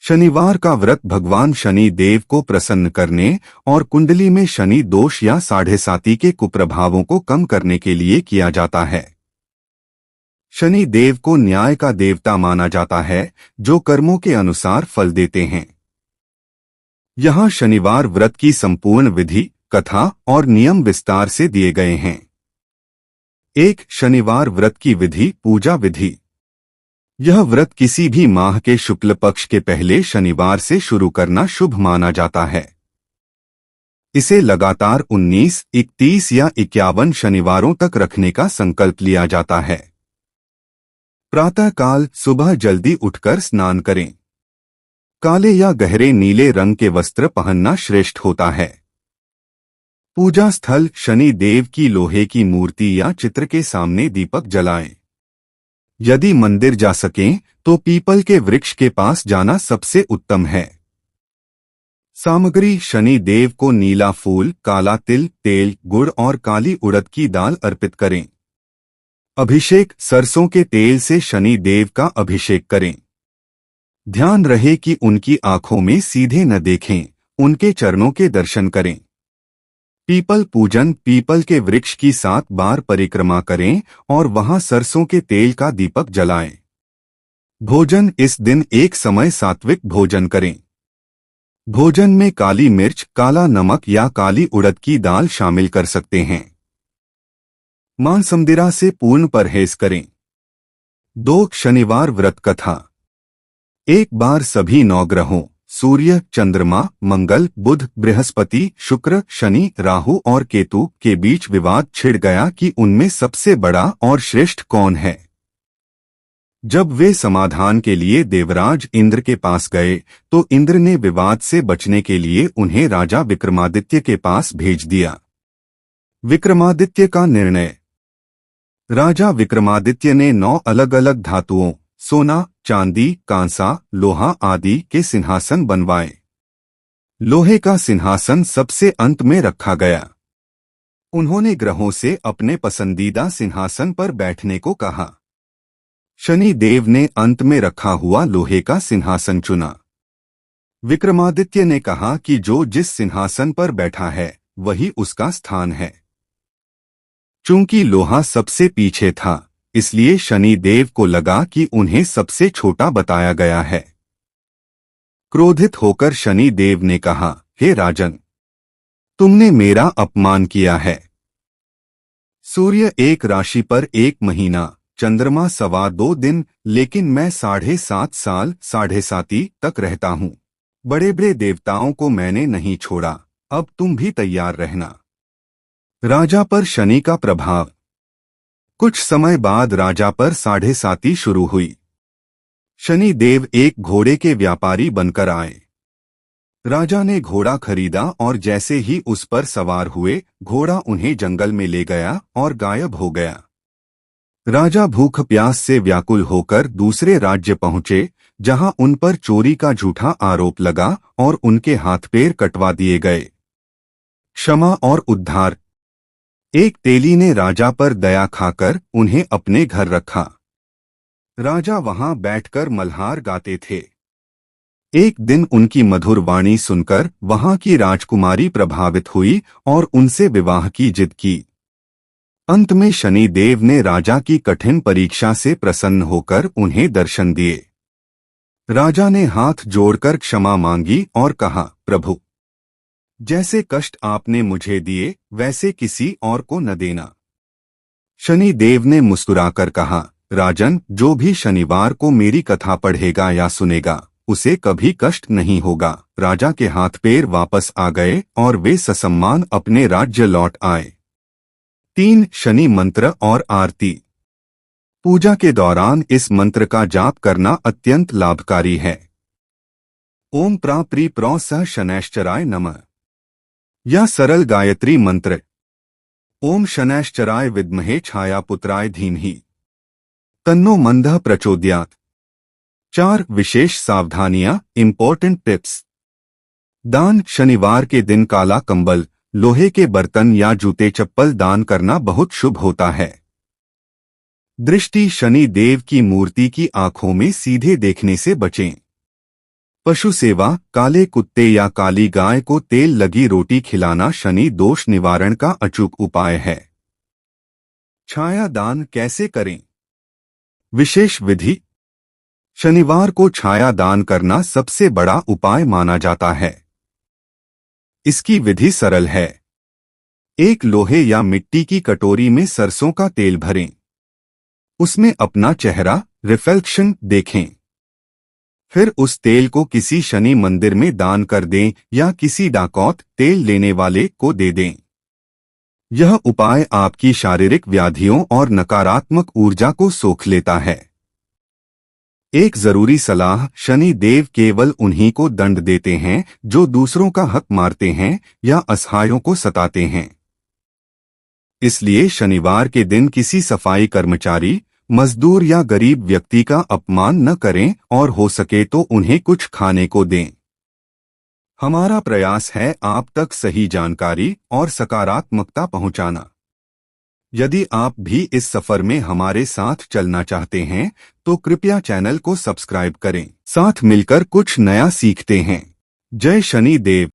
शनिवार का व्रत भगवान शनि देव को प्रसन्न करने और कुंडली में शनि दोष या साढ़े साती के कुप्रभावों को कम करने के लिए किया जाता है। शनि देव को न्याय का देवता माना जाता है, जो कर्मों के अनुसार फल देते हैं। यहाँ शनिवार व्रत की संपूर्ण विधि, कथा और नियम विस्तार से दिए गए हैं। 1. शनिवार व्रत की विधि, पूजा विधि। यह व्रत किसी भी माह के शुक्ल पक्ष के पहले शनिवार से शुरू करना शुभ माना जाता है। इसे लगातार 19, 31 या 51 शनिवारों तक रखने का संकल्प लिया जाता है। प्रातःकाल सुबह जल्दी उठकर स्नान करें। काले या गहरे नीले रंग के वस्त्र पहनना श्रेष्ठ होता है। पूजा स्थल शनि देव की लोहे की मूर्ति या चित्र के सामने दीपक जलाएं। यदि मंदिर जा सकें तो पीपल के वृक्ष के पास जाना सबसे उत्तम है। सामग्री शनि देव को नीला फूल, काला तिल, तेल, गुड़ और काली उड़द की दाल अर्पित करें। अभिषेक सरसों के तेल से शनि देव का अभिषेक करें। ध्यान रहे कि उनकी आंखों में सीधे न देखें, उनके चरणों के दर्शन करें। पीपल पूजन पीपल के वृक्ष की 7 बार परिक्रमा करें और वहां सरसों के तेल का दीपक जलाएं। भोजन इस दिन एक समय सात्विक भोजन करें। भोजन में काली मिर्च, काला नमक या काली उड़द की दाल शामिल कर सकते हैं। मांस मदिरा से पूर्ण परहेज करें। 2. शनिवार व्रत कथा। एक बार सभी 9 ग्रहों सूर्य, चंद्रमा, मंगल, बुध, बृहस्पति, शुक्र, शनि, राहु और केतु के बीच विवाद छिड़ गया कि उनमें सबसे बड़ा और श्रेष्ठ कौन है। जब वे समाधान के लिए देवराज इंद्र के पास गए तो इंद्र ने विवाद से बचने के लिए उन्हें राजा विक्रमादित्य के पास भेज दिया। विक्रमादित्य का निर्णय। राजा विक्रमादित्य ने 9 अलग अलग धातुओं सोना, चांदी, कांसा, लोहा आदि के सिंहासन बनवाए। लोहे का सिंहासन सबसे अंत में रखा गया। उन्होंने ग्रहों से अपने पसंदीदा सिंहासन पर बैठने को कहा। शनि देव ने अंत में रखा हुआ लोहे का सिंहासन चुना। विक्रमादित्य ने कहा कि जो जिस सिंहासन पर बैठा है वही उसका स्थान है। चूंकि लोहा सबसे पीछे था, इसलिए शनि देव को लगा कि उन्हें सबसे छोटा बताया गया है। क्रोधित होकर शनि देव ने कहा, हे राजन, तुमने मेरा अपमान किया है। सूर्य एक राशि पर 1 महीना, चंद्रमा 2.25 दिन, लेकिन मैं 7.5 साल 7.5 तक रहता हूँ। बड़े बड़े देवताओं को मैंने नहीं छोड़ा, अब तुम भी तैयार रहना। राजा पर शनि का प्रभाव। कुछ समय बाद राजा पर 7.5 शुरू हुई। शनि देव एक घोड़े के व्यापारी बनकर आए। राजा ने घोड़ा खरीदा और जैसे ही उस पर सवार हुए, घोड़ा उन्हें जंगल में ले गया और गायब हो गया। राजा भूख प्यास से व्याकुल होकर दूसरे राज्य पहुंचे, जहां उन पर चोरी का झूठा आरोप लगा और उनके हाथ पैर कटवा दिए गए। क्षमा और उद्धार। एक तेली ने राजा पर दया खाकर उन्हें अपने घर रखा। राजा वहां बैठकर मल्हार गाते थे। एक दिन उनकी मधुर वाणी सुनकर वहां की राजकुमारी प्रभावित हुई और उनसे विवाह की जिद की। अंत में शनि देव ने राजा की कठिन परीक्षा से प्रसन्न होकर उन्हें दर्शन दिए। राजा ने हाथ जोड़कर क्षमा मांगी और कहा, प्रभु, जैसे कष्ट आपने मुझे दिए वैसे किसी और को न देना। शनि देव ने मुस्कुराकर कहा, राजन, जो भी शनिवार को मेरी कथा पढ़ेगा या सुनेगा उसे कभी कष्ट नहीं होगा। राजा के हाथ पैर वापस आ गए और वे ससम्मान अपने राज्य लौट आए। 3. शनि मंत्र और आरती। पूजा के दौरान इस मंत्र का जाप करना अत्यंत लाभकारी है। ओम प्रा प्री प्रो स शनैश्चराय नमः। यह सरल गायत्री मंत्र। ओम शनैश्चराय विद्महे छायापुत्राय धीमहि तन्नो मंदः प्रचोदयात्। 4. विशेष सावधानियां, इंपॉर्टेंट टिप्स। दान। शनिवार के दिन काला कंबल, लोहे के बर्तन या जूते चप्पल दान करना बहुत शुभ होता है। दृष्टि। शनि देव की मूर्ति की आंखों में सीधे देखने से बचें। पशु सेवा, काले कुत्ते या काली गाय को तेल लगी रोटी खिलाना शनि दोष निवारण का अचूक उपाय है। छाया दान कैसे करें? विशेष विधि। शनिवार को छाया दान करना सबसे बड़ा उपाय माना जाता है। इसकी विधि सरल है। एक लोहे या मिट्टी की कटोरी में सरसों का तेल भरें। उसमें अपना चेहरा रिफ्लेक्शन देखें। फिर उस तेल को किसी शनि मंदिर में दान कर दें या किसी डाकौत तेल लेने वाले को दे दें। यह उपाय आपकी शारीरिक व्याधियों और नकारात्मक ऊर्जा को सोख लेता है। एक जरूरी सलाह, शनि देव केवल उन्हीं को दंड देते हैं जो दूसरों का हक मारते हैं या असहायों को सताते हैं। इसलिए शनिवार के दिन किसी सफाई कर्मचारी, मजदूर या गरीब व्यक्ति का अपमान न करें और हो सके तो उन्हें कुछ खाने को दें। हमारा प्रयास है आप तक सही जानकारी और सकारात्मकता पहुंचाना। यदि आप भी इस सफर में हमारे साथ चलना चाहते हैं तो कृपया चैनल को सब्सक्राइब करें। साथ मिलकर कुछ नया सीखते हैं। जय शनि देव।